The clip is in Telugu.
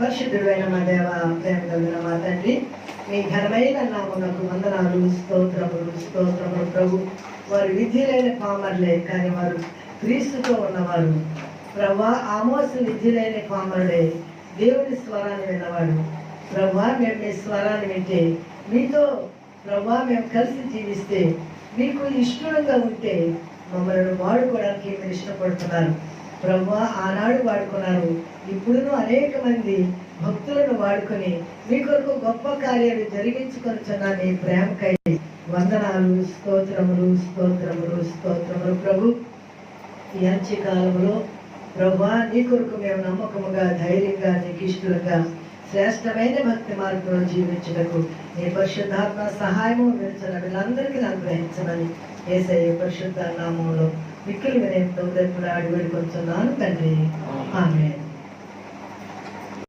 పరిశుద్ధుడైన మా దేవ, ప్రేమ కలిగిన మా తండ్రి, మీ ఘనమైన నామమునకు వందనాలు, స్తోత్రములు స్తోత్రములు ప్రభు. వారు విద్య లేని పామరులే, కానీ వారు క్రీస్తుతో ఉన్నవారు. ప్రభా, ఆమోసు విద్య లేని పామరుడే, దేవుని స్వరాన్ని విన్నవాడు. ప్రభా, మేము మీ స్వరాన్ని వింటే, మీతో ప్రభా మేము కలిసి జీవిస్తే, మీకు ఇష్టంగా ఉంటే మమ్మల్ని వాడుకోవడానికి మీరు ఇష్టపడుతున్నారు. ప్రభా, ఆనాడు వాడుకున్నారు, ఇప్పుడును అనేక మంది భక్తులను వాడుకొని మీ కొరకు గొప్ప కార్యాలు జరిగించుకొనిచున్న మీ ప్రేమకై వందనాలు, స్తోత్రములు స్తోత్రములు స్తోత్రములు ప్రభు. ఈ అంత్యకాలంలో ప్రభా, నీ కొరకు మేము నమ్మకముగా, ధైర్యంగా, నీకు ఇష్టలుగా శ్రేష్టమైన భక్తి మార్గంలో జీవించుటకు నీ పరిశుద్ధాత్మ సహాయము వినిచిన వీళ్ళందరికీ అనుగ్రహించమని యేసయ్య పరిశుద్ధ నామములో మిక్కిలి వినయంతో అడిగి వేడుకొంచున్నాను తండ్రి. ఆమేన్.